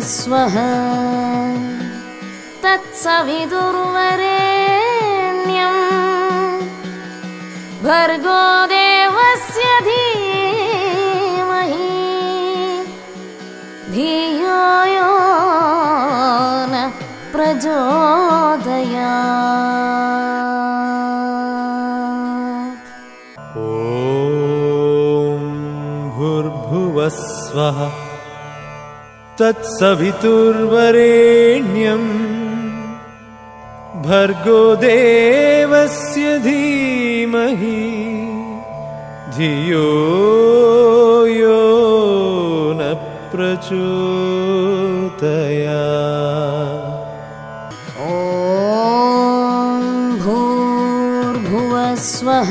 स्वः तत्सवितुर्वरेण्यं भर्गो देवस्य धीमहि धियो यो न प्रचोदयात्। ॐ भूर्भुवः स्वः तत्सवितुर्वरेण्यं भर्गो देवस्य धीमहि धियो यो न प्रचोदयात्। ॐ भूर्भुवः स्वः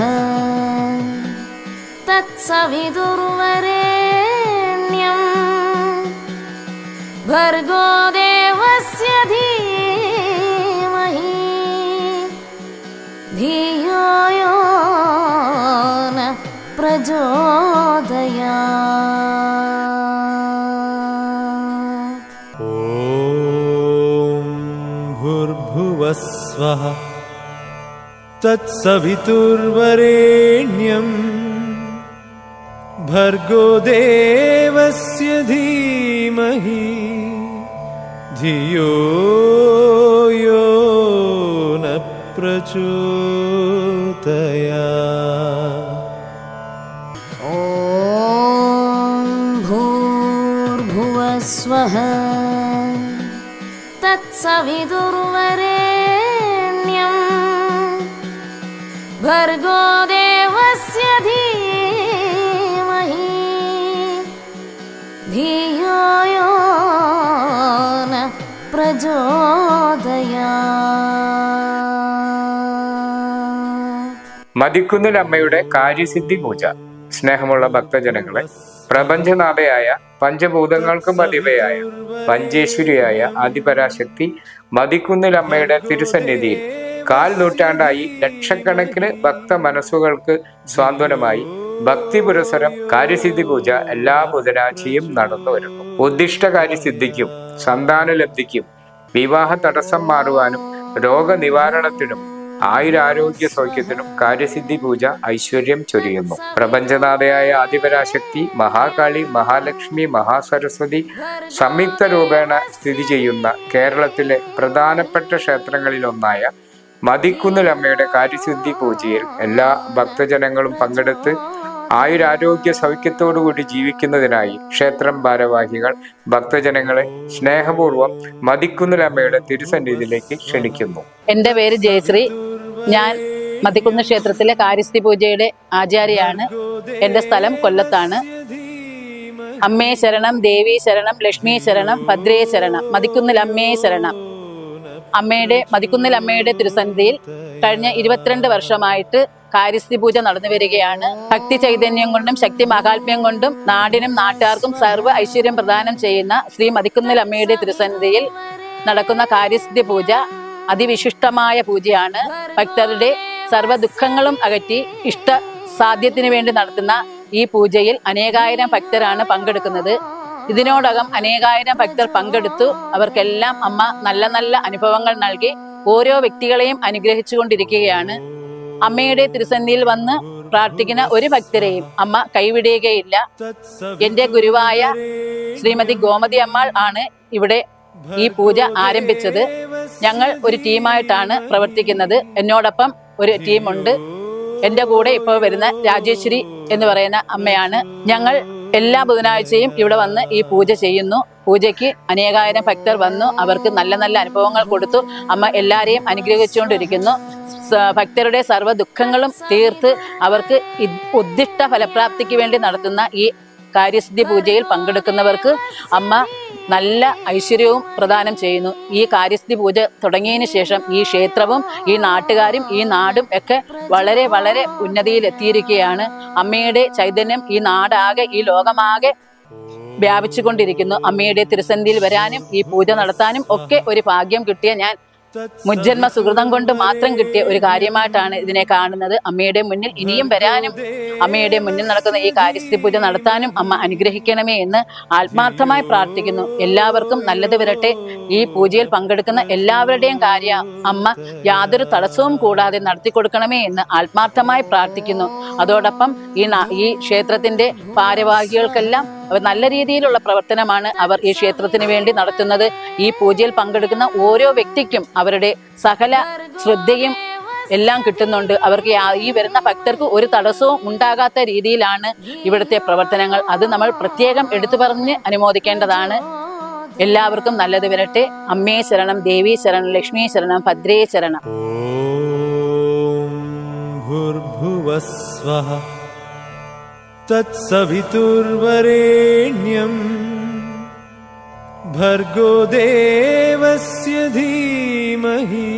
तत्सवितुर्वरेण्यं भर्गो देवस्य धीमहि धियो यो न प्रचोदयात्। ॐ भूर्भुवः स्वः तत्सवितुर्वरेण्यं भर्गो देवस्य धीमहि धियो यो न प्रचोदयात्। ॐ भूर्भुवः स्वः तत्सवितुर्वरेण्यं भर्गो देवस्य धीमहि धियो यो न प्रचोदयात्। മതിക്കുന്നിൽ അമ്മയുടെ കാര്യസിദ്ധി പൂജ. സ്നേഹമുള്ള ഭക്തജനങ്ങളെ, പ്രപഞ്ചനാഥയായ പഞ്ചഭൂതങ്ങൾക്കും അധിപയായ പഞ്ചേശ്വരിയായ ആദിപരാശക്തി മതിക്കുന്നിൽ അമ്മയുടെ തിരുസന്നിധിയിൽ 4 നൂറ്റാണ്ടായി ലക്ഷക്കണക്കിന് ഭക്ത മനസ്സുകൾക്ക് സ്വാന്തനമായി ഭക്തി പുരസരം കാര്യസിദ്ധി പൂജ എല്ലാ ബുധനാഴ്ചയും നടന്നു വരുന്നു. ഉദ്ദിഷ്ട കാര്യസിദ്ധിക്കും സന്താനലബ്ധിക്കും വിവാഹ തടസ്സം മാറുവാനും രോഗനിവാരണത്തിനും ആയുരാരോഗ്യ സൗഖ്യത്തിനും കാര്യസിദ്ധി പൂജ ഐശ്വര്യം ചൊരിയുന്നു. പ്രപഞ്ചനാഥയായ ആദിപരാശക്തി മഹാകാളി, മഹാലക്ഷ്മി, മഹാസരസ്വതി സംയുക്ത രൂപേണ സ്ഥിതി ചെയ്യുന്ന കേരളത്തിലെ പ്രധാനപ്പെട്ട ക്ഷേത്രങ്ങളിലൊന്നായ മതിക്കുന്നിൽ അമ്മയുടെ കാര്യസിദ്ധി പൂജയിൽ എല്ലാ ഭക്തജനങ്ങളും പങ്കെടുത്ത് ആയുരാരോഗ്യ സൗഖ്യത്തോടുകൂടി ജീവിക്കുന്നതിനായി ക്ഷേത്രം ഭാരവാഹികൾ ഭക്തജനങ്ങളെ സ്നേഹപൂർവ്വം മതിക്കുന്നിൽ അമ്മയുടെ തിരുസന്നിധിയിലേക്ക് ക്ഷണിക്കുന്നു. എൻ്റെ പേര് ജയശ്രീ. ഞാൻ മതിക്കുന്ന് ക്ഷേത്രത്തിലെ കാര്യസിദ്ധി പൂജയുടെ ആചാര്യയാണ്. എൻ്റെ സ്ഥലം കൊല്ലത്താണ്. അമ്മേ ശരണം, ദേവി ശരണം, ലക്ഷ്മി ശരണം, ഭദ്രേ ശരണം, മതിക്കുന്നിൽ അമ്മേ ശരണം. മതിക്കുന്നിൽ അമ്മയുടെ തിരുസന്നിധിയിൽ കഴിഞ്ഞ 22 വർഷമായിട്ട് കാര്യസിദ്ധി പൂജ നടന്നു വരികയാണ്. ഭക്തി ചൈതന്യം കൊണ്ടും ശക്തി മഹാത്മ്യം കൊണ്ടും നാടിനും നാട്ടുകാർക്കും സർവ്വ ഐശ്വര്യം പ്രദാനം ചെയ്യുന്ന ശ്രീ മതിക്കുന്നിൽ അമ്മയുടെ തിരുസന്നിധിയിൽ നടക്കുന്ന കാര്യസിദ്ധി പൂജ അതിവിശിഷ്ടമായ പൂജയാണ്. ഭക്തരുടെ സർവ്വ ദുഃഖങ്ങളും അകറ്റി ഇഷ്ട സാധ്യത്തിന് വേണ്ടി നടത്തുന്ന ഈ പൂജയിൽ അനേകായിരം ഭക്തരാണ് പങ്കെടുക്കുന്നത്. ഇതിനോടകം അനേകായിരം ഭക്തർ പങ്കെടുത്തു. അവർക്കെല്ലാം അമ്മ നല്ല നല്ല അനുഭവങ്ങൾ നൽകി ഓരോ വ്യക്തികളെയും അനുഗ്രഹിച്ചുകൊണ്ടിരിക്കുകയാണ്. അമ്മയുടെ തിരുസന്നിധിയിൽ വന്ന് പ്രാർത്ഥിക്കുന്ന ഒരു ഭക്തരെയും അമ്മ കൈവിടുകയില്ല. എന്റെ ഗുരുവായ ശ്രീമതി ഗോമതി അമ്മാൾ ആണ് ഇവിടെ ഈ പൂജ ആരംഭിച്ചത്. ഞങ്ങൾ ഒരു ടീമായിട്ടാണ് പ്രവർത്തിക്കുന്നത്. എന്നോടൊപ്പം ഒരു ടീമുണ്ട്. എൻ്റെ കൂടെ ഇപ്പോൾ വരുന്ന രാജേശ്വരി എന്ന് പറയുന്ന അമ്മയാണ്. ഞങ്ങൾ എല്ലാ ബുധനാഴ്ചയും ഇവിടെ വന്ന് ഈ പൂജ ചെയ്യുന്നു. പൂജയ്ക്ക് അനേകായിരം ഭക്തർ വന്നു. അവർക്ക് നല്ല നല്ല അനുഭവങ്ങൾ കൊടുത്തു. അമ്മ എല്ലാവരെയും അനുഗ്രഹിച്ചുകൊണ്ടിരിക്കുന്നു. ഭക്തരുടെ സർവ്വ ദുഃഖങ്ങളും തീർത്ത് അവർക്ക് ഉദ്ദിഷ്ട ഫലപ്രാപ്തിക്ക് വേണ്ടി നടത്തുന്ന ഈ കാര്യസിദ്ധി പൂജയിൽ പങ്കെടുക്കുന്നവർക്ക് അമ്മ നല്ല ഐശ്വര്യവും പ്രദാനം ചെയ്യുന്നു. ഈ കാര്യസിദ്ധി പൂജ തുടങ്ങിയതിന് ശേഷം ഈ ക്ഷേത്രവും ഈ നാട്ടുകാരും ഈ നാടും ഒക്കെ വളരെ വളരെ ഉന്നതിയിൽ എത്തിയിരിക്കുകയാണ്. അമ്മയുടെ ചൈതന്യം ഈ നാടാകെ ഈ ലോകമാകെ വ്യാപിച്ചുകൊണ്ടിരിക്കുന്നു. അമ്മയുടെ തിരുസന്നിധിയിൽ വരാനും ഈ പൂജ നടത്താനും ഒക്കെ ഒരു ഭാഗ്യം കിട്ടിയ ഞാൻ മുജ്ജന്മ സുഹൃതം കൊണ്ട് മാത്രം കിട്ടിയ ഒരു കാര്യമായിട്ടാണ് ഇതിനെ കാണുന്നത്. അമ്മയുടെ മുന്നിൽ ഇനിയും വരാനും അമ്മയുടെ മുന്നിൽ നടക്കുന്ന ഈ കാര്യസ്ഥി പൂജ നടത്താനും അമ്മ അനുഗ്രഹിക്കണമേ എന്ന് ആത്മാർത്ഥമായി പ്രാർത്ഥിക്കുന്നു. എല്ലാവർക്കും നല്ലത് വരട്ടെ. ഈ പൂജയിൽ പങ്കെടുക്കുന്ന എല്ലാവരുടെയും കാര്യം അമ്മ യാതൊരു തടസ്സവും കൂടാതെ നടത്തി കൊടുക്കണമേ എന്ന് ആത്മാർത്ഥമായി പ്രാർത്ഥിക്കുന്നു. അതോടൊപ്പം ഈ ക്ഷേത്രത്തിന്റെ ഭാരവാഹികൾക്കെല്ലാം നല്ല രീതിയിലുള്ള പ്രവർത്തനമാണ് അവർ ഈ ക്ഷേത്രത്തിന് വേണ്ടി നടത്തുന്നത്. ഈ പൂജയിൽ പങ്കെടുക്കുന്ന ഓരോ വ്യക്തിക്കും അവരുടെ സകല ശ്രദ്ധയും എല്ലാം കിട്ടുന്നുണ്ട്. അവർക്ക് ഈ വരുന്ന ഭക്തർക്ക് ഒരു തടസ്സവും ഉണ്ടാകാത്ത രീതിയിലാണ് ഇവിടുത്തെ പ്രവർത്തനങ്ങൾ. അത് നമ്മൾ പ്രത്യേകം എടുത്തു പറഞ്ഞ് അനുമോദിക്കേണ്ടതാണ്. എല്ലാവർക്കും നല്ലത് വരട്ടെ. അമ്മേ ശരണം, ദേവി ശരണം, ലക്ഷ്മി ശരണം, ഭദ്രേ ശരണം. ഭൂർഭുവസ്വഃ തത്സവിതുർവരേണ്യം ഭർഗോ ദേവസ്യ ധീമഹി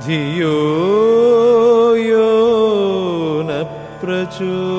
ധിയോ യോ ന പ്രചോദയാത്.